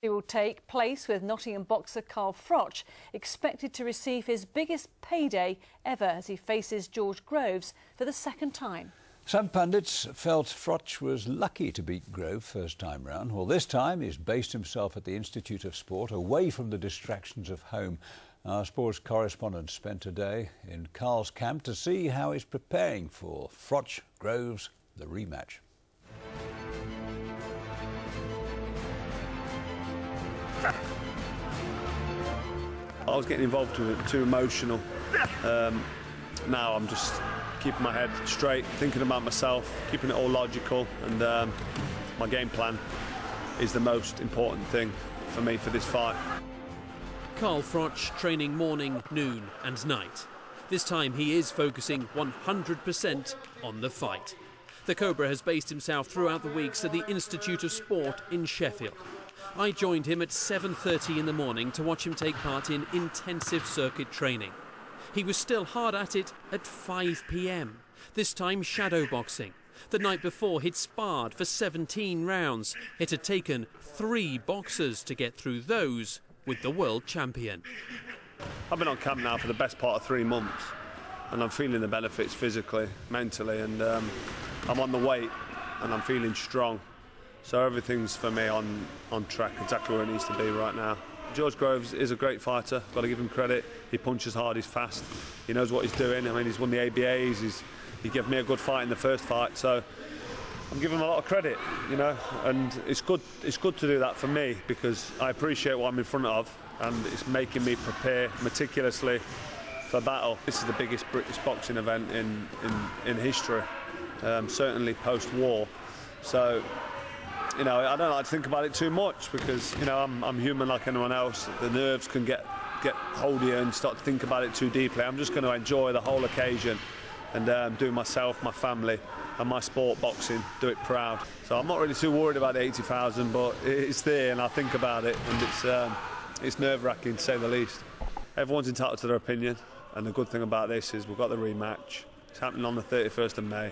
It will take place with Nottingham boxer Carl Froch, expected to receive his biggest payday ever as he faces George Groves for the second time. Some pundits felt Froch was lucky to beat Grove first time round. Well, this time he's based himself at the Institute of Sport, away from the distractions of home. Our sports correspondent spent a day in Carl's camp to see how he's preparing for Froch Groves, the rematch. I was getting involved with it, too emotional. Now I'm just keeping my head straight, thinking about myself, keeping it all logical, and my game plan is the most important thing for me for this fight. Carl Froch training morning, noon and night. This time he is focusing 100% on the fight. The Cobra has based himself throughout the weeks at the Institute of Sport in Sheffield. I joined him at 7:30 in the morning to watch him take part in intensive circuit training. He was still hard at it at 5 p.m, this time shadow boxing. The night before he'd sparred for 17 rounds. It had taken 3 boxers to get through those with the world champion. I've been on camp now for the best part of 3 months, and I'm feeling the benefits physically, mentally, and I'm on the weight and I'm feeling strong. So everything's for me on track, exactly where it needs to be right now. George Groves is a great fighter, got to give him credit. He punches hard, he's fast, he knows what he's doing. I mean, he's won the ABAs, he gave me a good fight in the first fight, so I'm giving him a lot of credit, you know, and it's good to do that for me, because I appreciate what I'm in front of, and it's making me prepare meticulously for battle. This is the biggest British boxing event in history, certainly post-war. So, you know, I don't like to think about it too much, because, you know, I'm human like anyone else. The nerves can get hold of you and start to think about it too deeply. I'm just going to enjoy the whole occasion and do myself, my family and my sport, boxing, do it proud. So I'm not really too worried about the 80,000, but it's there and I think about it, and it's nerve-wracking to say the least. Everyone's entitled to their opinion, and the good thing about this is we've got the rematch. It's happening on the 31st of May.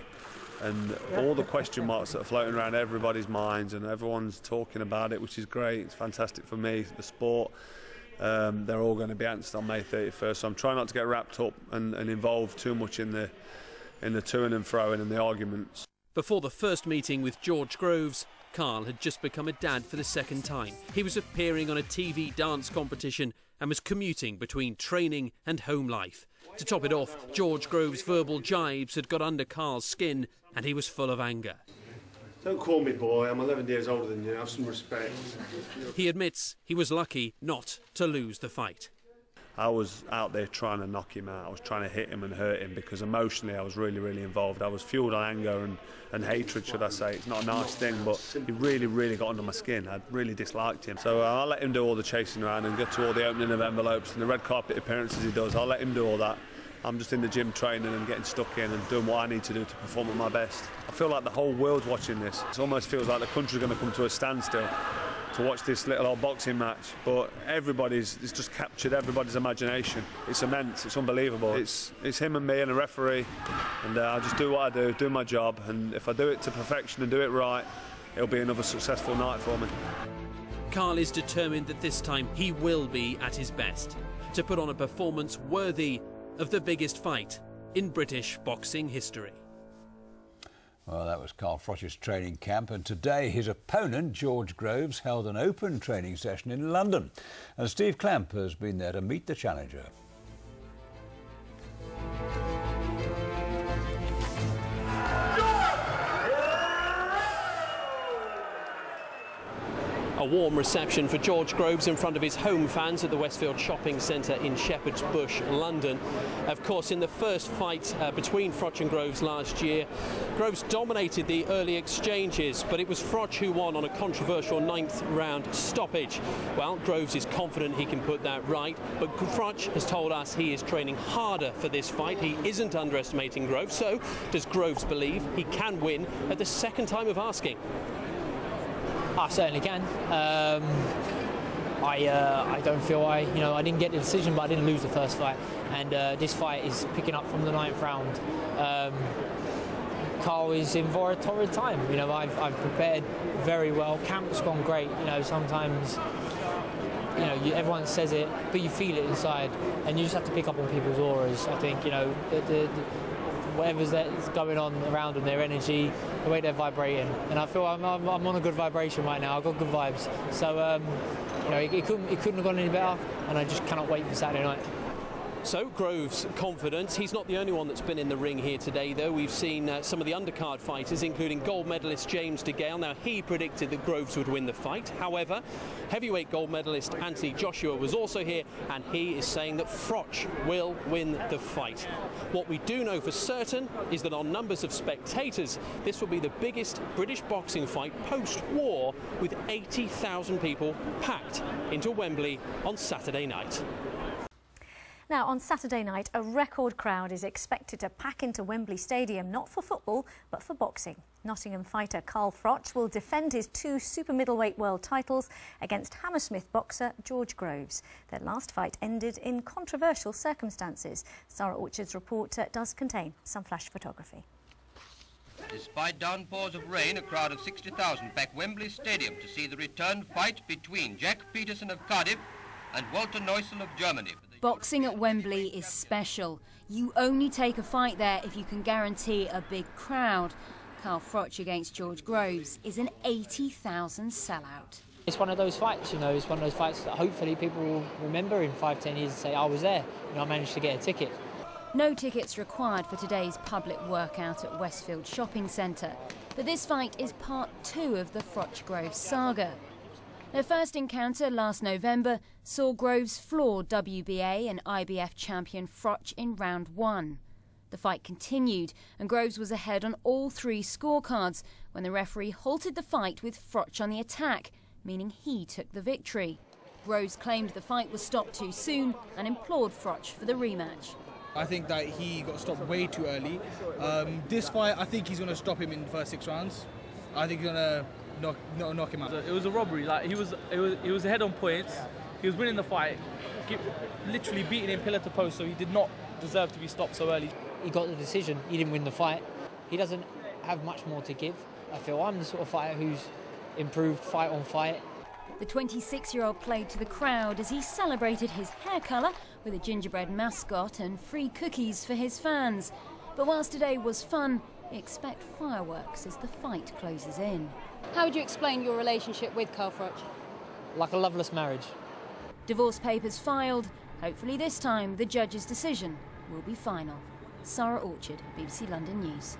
And all the question marks that are floating around everybody's minds, and everyone's talking about it, which is great. It's fantastic for me, the sport. They're all going to be answered on May 31st. So I'm trying not to get wrapped up and involved too much in the to and fro and the arguments. Before the first meeting with George Groves, Carl had just become a dad for the second time. He was appearing on a TV dance competition and was commuting between training and home life. To top it off, George Groves' verbal jibes had got under Carl's skin, and he was full of anger. Don't call me boy, I'm 11 years older than you, have some respect. He admits he was lucky not to lose the fight. I was out there trying to knock him out. I was trying to hit him and hurt him, because emotionally I was really involved. I was fueled on anger and hatred, should I say. It's not a nice thing, but he really got under my skin. I really disliked him. So I'll let him do all the chasing around and get to all the opening of envelopes and the red carpet appearances he does. I'll let him do all that. I'm just in the gym training and getting stuck in and doing what I need to do to perform at my best. I feel like the whole world's watching this. It almost feels like the country's going to come to a standstill to watch this little old boxing match, but it's just captured everybody's imagination. It's immense, it's unbelievable. It's him and me and a referee, and I just do what I do my job, and if I do it to perfection and do it right, it'll be another successful night for me. Carl is determined that this time he will be at his best, to put on a performance worthy of the biggest fight in British boxing history. Well, that was Carl Froch's training camp, and today his opponent, George Groves, held an open training session in London. And Steve Clamp has been there to meet the challenger. A warm reception for George Groves in front of his home fans at the Westfield Shopping Centre in Shepherd's Bush, London. Of course, in the first fight between Froch and Groves last year, Groves dominated the early exchanges, but it was Froch who won on a controversial 9th round stoppage. Well, Groves is confident he can put that right, but Froch has told us he is training harder for this fight. He isn't underestimating Groves, so does Groves believe he can win at the second time of asking? I certainly can. I don't feel I didn't get the decision, but I didn't lose the first fight, and this fight is picking up from the 9th round. Carl is in for a torrid time. You know, I've prepared very well. Camp's gone great. You know, sometimes, you know, everyone says it, but you feel it inside, and you just have to pick up on people's auras. I think, you know, whatever's going on around them, their energy, the way they're vibrating, and I feel I'm on a good vibration right now. I've got good vibes, so you know, it couldn't have gone any better, and I just cannot wait for Saturday night. So Groves confident. He's not the only one that's been in the ring here today, though. We've seen some of the undercard fighters, including gold medalist James DeGale. Now, he predicted that Groves would win the fight. However, heavyweight gold medalist Anthony Joshua was also here, and he is saying that Froch will win the fight. What we do know for certain is that on numbers of spectators, this will be the biggest British boxing fight post-war, with 80,000 people packed into Wembley on Saturday night. Now, on Saturday night, a record crowd is expected to pack into Wembley Stadium, not for football, but for boxing. Nottingham fighter Carl Froch will defend his 2 super middleweight world titles against Hammersmith boxer George Groves. Their last fight ended in controversial circumstances. Sarah Orchard's report does contain some flash photography. Despite downpours of rain, a crowd of 60,000 packed Wembley Stadium to see the return fight between Jack Peterson of Cardiff and Walter Neusel of Germany. Boxing at Wembley is special. You only take a fight there if you can guarantee a big crowd. Carl Froch against George Groves is an 80,000 sellout. It's one of those fights, you know, it's one of those fights that hopefully people will remember in 5-10 years and say, I was there, you know, I managed to get a ticket. No tickets required for today's public workout at Westfield Shopping Centre. But this fight is part 2 of the Froch-Groves saga. Their first encounter last November saw Groves floor WBA and IBF champion Froch in round 1. The fight continued and Groves was ahead on all 3 scorecards when the referee halted the fight with Froch on the attack, meaning he took the victory. Groves claimed the fight was stopped too soon and implored Froch for the rematch. I think that he got stopped way too early. This fight, I think he's going to stop him in the first 6 rounds. I think he's going to knock him out. It was a robbery. Like he was ahead on points. He was winning the fight, literally beating him pillar to post. So he did not deserve to be stopped so early. He got the decision. He didn't win the fight. He doesn't have much more to give. I feel I'm the sort of fighter who's improved fight on fight. The 26-year-old played to the crowd as he celebrated his hair colour with a gingerbread mascot and free cookies for his fans. But whilst today was fun, expect fireworks as the fight closes in. How would you explain your relationship with Carl Froch? Like a loveless marriage. Divorce papers filed. Hopefully this time the judge's decision will be final. Sarah Orchard, BBC London News.